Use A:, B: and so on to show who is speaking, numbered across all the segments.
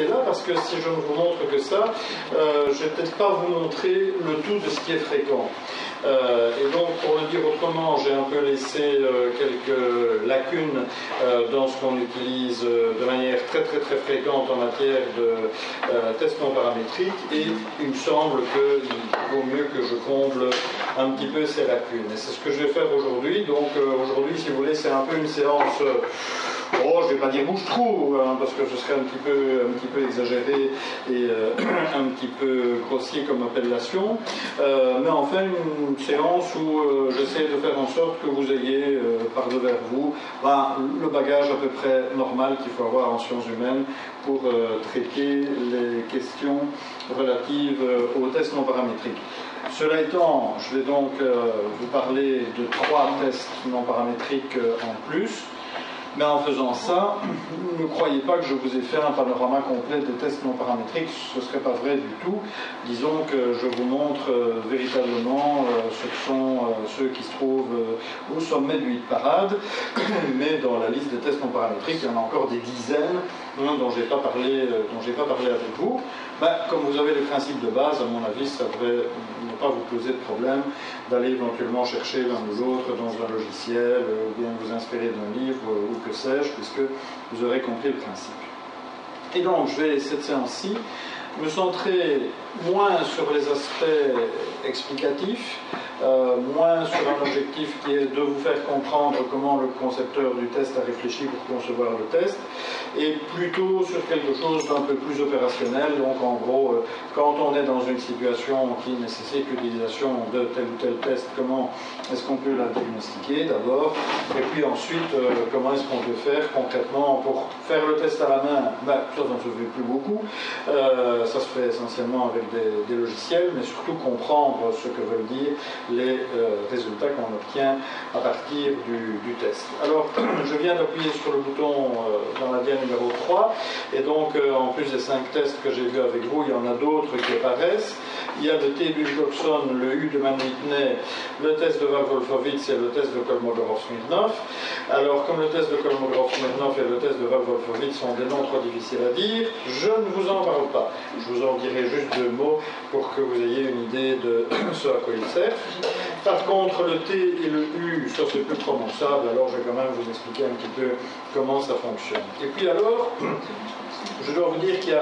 A: là, parce que si je ne vous montre que ça, je ne vais peut-être pas vous montrer le tout de ce qui est fréquent. Et donc, pour le dire autrement, j'ai un peu laissé quelques lacunes dans ce qu'on utilise de manière très fréquente en matière de tests non paramétriques, et il me semble qu'il vaut mieux que je comble un petit peu ces lacunes. Et c'est ce que je vais faire aujourd'hui. Donc aujourd'hui, si vous voulez, c'est un peu une séance... je ne vais pas dire bouche-trou, hein, parce que ce serait un petit peu exagéré et un petit peu grossier comme appellation, mais enfin une séance où j'essaie de faire en sorte que vous ayez par devers vous le bagage à peu près normal qu'il faut avoir en sciences humaines pour traiter les questions relatives aux tests non paramétriques. Cela étant, je vais donc vous parler de 3 tests non paramétriques en plus. Mais en faisant ça, ne croyez pas que je vous ai fait un panorama complet des tests non paramétriques, ce ne serait pas vrai du tout. Disons que je vous montre véritablement ce que sont ceux qui se trouvent au sommet du hit parade, mais dans la liste des tests non paramétriques, il y en a encore des dizaines dont je n'ai pas parlé avec vous. Comme vous avez les principes de base, à mon avis, ça devrait ne pas vous poser de problème d'aller éventuellement chercher l'un ou l'autre dans un logiciel, ou bien vous inspirer d'un livre, ou que sais-je, puisque vous aurez compris le principe. Et donc, je vais, cette séance-ci, me centrer moins sur les aspects explicatifs, moins sur un objectif qui est de vous faire comprendre comment le concepteur du test a réfléchi pour concevoir le test, et plutôt sur quelque chose d'un peu plus opérationnel. Donc en gros, quand on est dans une situation qui nécessite l'utilisation de tel ou tel test, comment est-ce qu'on peut la diagnostiquer d'abord, et puis ensuite comment est-ce qu'on peut faire concrètement pour faire le test à la main. Ça ne se fait plus beaucoup, ça se fait essentiellement avec des logiciels, mais surtout comprendre ce que veulent dire les résultats qu'on obtient à partir du test. Alors, je viens d'appuyer sur le bouton dans la diapositive numéro 3, et donc en plus des 5 tests que j'ai vus avec vous, il y en a d'autres qui apparaissent. Il y a le T. Bull-Jackson, le U de Mann-Whitney, le test de Val-Wolfowitz et le test de Kolmogorov-Smirnov. Alors, comme le test de Kolmogorov-Smirnov et le test de Val-Wolfowitz sont des noms trop difficiles à dire, je ne vous en parle pas. Je vous en dirai juste 2 mots pour que vous ayez une idée de ce à quoi ils servent. Par contre, le T et le U, ça c'est plus prononçable, alors je vais quand même vous expliquer un petit peu comment ça fonctionne. Et puis alors, je dois vous dire qu'il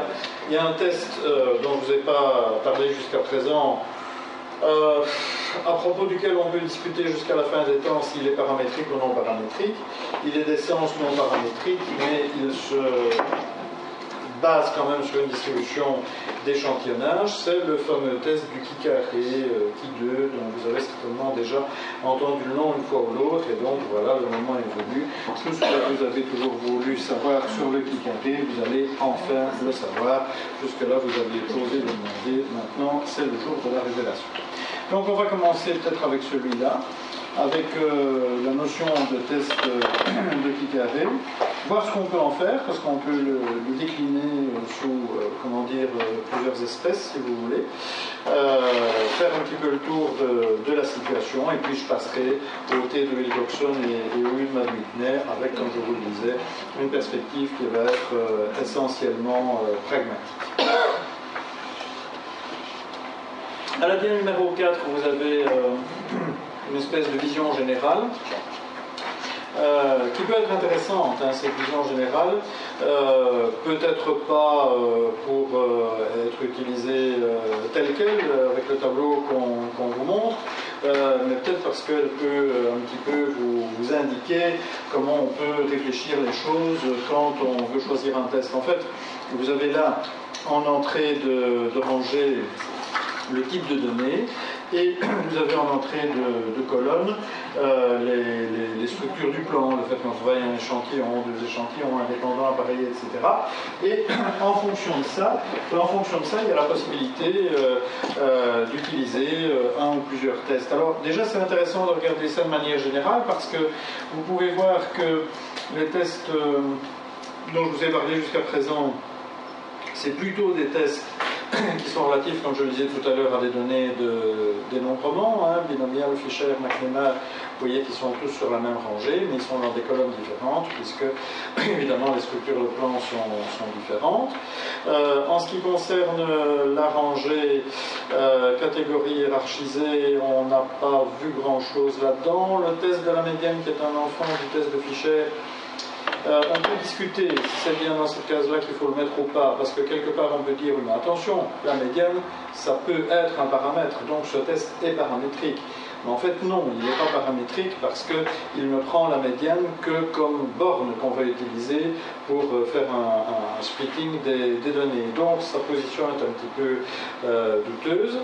A: y a un test dont je ne vous ai pas parlé jusqu'à présent, à propos duquel on peut discuter jusqu'à la fin des temps s'il est paramétrique ou non paramétrique. Il est d'essence non paramétrique, mais il se base quand même sur une distribution d'échantillonnage. C'est le fameux test du qui carré, qui 2, dont vous avez certainement déjà entendu le nom une fois ou l'autre, et donc voilà, le moment est venu. Tout ce que vous avez toujours voulu savoir sur le qui carré, vous allez enfin le savoir. Jusque-là, vous aviez osé le demander. Maintenant, c'est le jour de la révélation. Donc, on va commencer peut-être avec celui-là, avec la notion de test de qui carré, voir ce qu'on peut en faire, parce qu'on peut le décliner sous, plusieurs espèces, si vous voulez, faire un petit peu le tour de la situation, et puis je passerai au T de Wilcoxon et au U de Mann-Whitney, avec, comme je vous le disais, une perspective qui va être essentiellement pragmatique. À la diapositive numéro 4, vous avez une espèce de vision générale qui peut être intéressante, cette vision générale, peut-être pas pour être utilisée telle qu'elle, avec le tableau qu'on vous montre, mais peut-être parce qu'elle peut un petit peu vous indiquer comment on peut réfléchir les choses quand on veut choisir un test. En fait, vous avez là, en entrée de rangée, le type de données, et vous avez en entrée de colonne les structures du plan, le fait qu'on travaille un échantillon, 2 échantillons, indépendants, appareillés, etc. Et en fonction de ça, il y a la possibilité d'utiliser un ou plusieurs tests. Alors déjà, c'est intéressant de regarder ça de manière générale, parce que vous pouvez voir que les tests dont je vous ai parlé jusqu'à présent, c'est plutôt des tests qui sont relatifs, comme je le disais tout à l'heure, à des données de dénombrement, binomial, Fisher, McNemara Vous voyez qu'ils sont tous sur la même rangée, mais ils sont dans des colonnes différentes, puisque évidemment les structures de plan sont différentes. En ce qui concerne la rangée, catégorie hiérarchisée, on n'a pas vu grand-chose là-dedans. Le test de la médiane, qui est un enfant du test de Fisher, on peut discuter si c'est bien dans cette case-là qu'il faut le mettre ou pas, parce que quelque part on peut dire, mais attention, la médiane, ça peut être un paramètre, donc ce test est paramétrique. Mais en fait, non, il n'est pas paramétrique parce qu'il ne prend la médiane que comme borne qu'on va utiliser pour faire un splitting des données. Donc, sa position est un petit peu douteuse.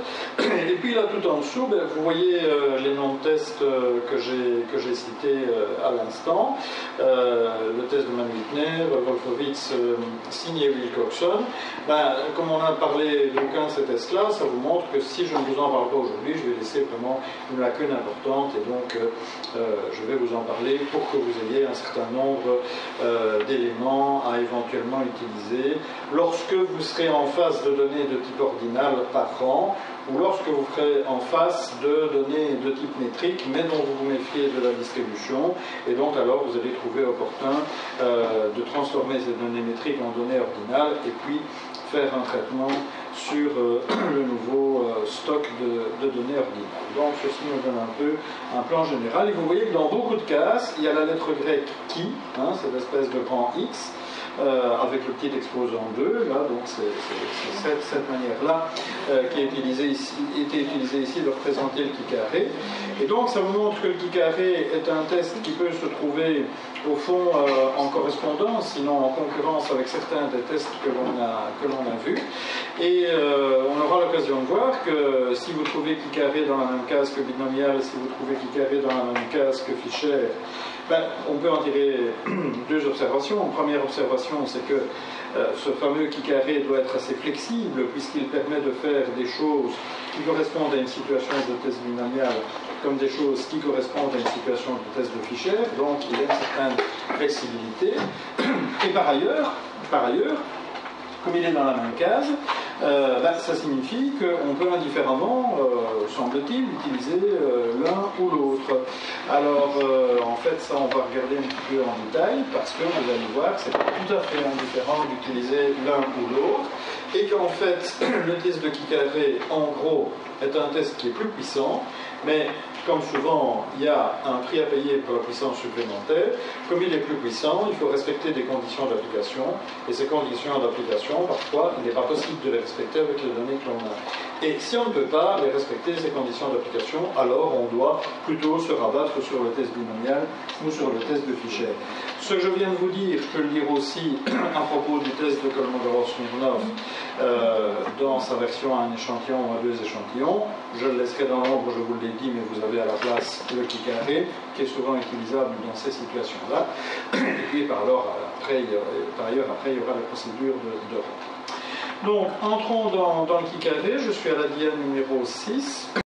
A: Et puis là, tout en dessous, vous voyez les noms de tests que j'ai cités à l'instant. Le test de Mann-Whitney, Wolfowitz, signé Wilcoxon. Comme on a parlé d'aucun de ces tests-là, ça vous montre que si je ne vous en parle pas aujourd'hui, je vais laisser vraiment une lacune importante, et donc je vais vous en parler pour que vous ayez un certain nombre d'éléments à éventuellement utiliser lorsque vous serez en face de données de type ordinal par rang, ou lorsque vous serez en face de données de type métrique, mais dont vous vous méfiez de la distribution, et donc alors vous allez trouver opportun de transformer ces données métriques en données ordinales, et puis faire un traitement sur le nouveau stock de données ordinales. Donc ceci nous donne un peu un plan général. Et vous voyez que dans beaucoup de cases, il y a la lettre grecque qui, cette espèce de grand X, avec le petit exposant 2, là, donc c'est cette manière-là qui est utilisée ici de représenter le qui carré. Et donc ça vous montre que le qui carré est un test qui peut se trouver au fond en correspondance, sinon en concurrence avec certains des tests que l'on a vus. Et on aura l'occasion de voir que si vous trouvez qui carré dans la même case que binomial, si vous trouvez qui carré dans la même case que Fisher, on peut en tirer deux observations. Une première observation, c'est que ce fameux qui carré doit être assez flexible, puisqu'il permet de faire des choses qui correspondent à une situation de test binomial comme des choses qui correspondent à une situation de test de Fisher, donc il y a une certaine flexibilité. Et par ailleurs, comme il est dans la même case, ça signifie qu'on peut indifféremment, semble-t-il, utiliser l'un ou l'autre. Alors, en fait, ça, on va regarder un petit peu en détail, parce que vous allez voir que c'est tout à fait indifférent d'utiliser l'un ou l'autre, et qu'en fait, le test de qui carré, en gros, est un test qui est plus puissant, mais comme souvent, il y a un prix à payer pour la puissance supplémentaire. Comme il est plus puissant, il faut respecter des conditions d'application. Et ces conditions d'application, parfois, il n'est pas possible de les respecter avec les données que l'on a. Et si on ne peut pas les respecter, ces conditions d'application, alors on doit plutôt se rabattre sur le test binomial ou sur le test de Fisher. Ce que je viens de vous dire, je peux le dire aussi à propos du test de Kolmogorov-Smirnov dans sa version à un échantillon ou à deux échantillons. Je le laisserai dans l'ombre, je vous l'ai dit, mais vous avez à la place le qui carré, qui est souvent utilisable dans ces situations-là. Et puis par ailleurs, après, il y aura la procédure de rang. Donc, entrons dans le qui carré. Je suis à la diane numéro 6.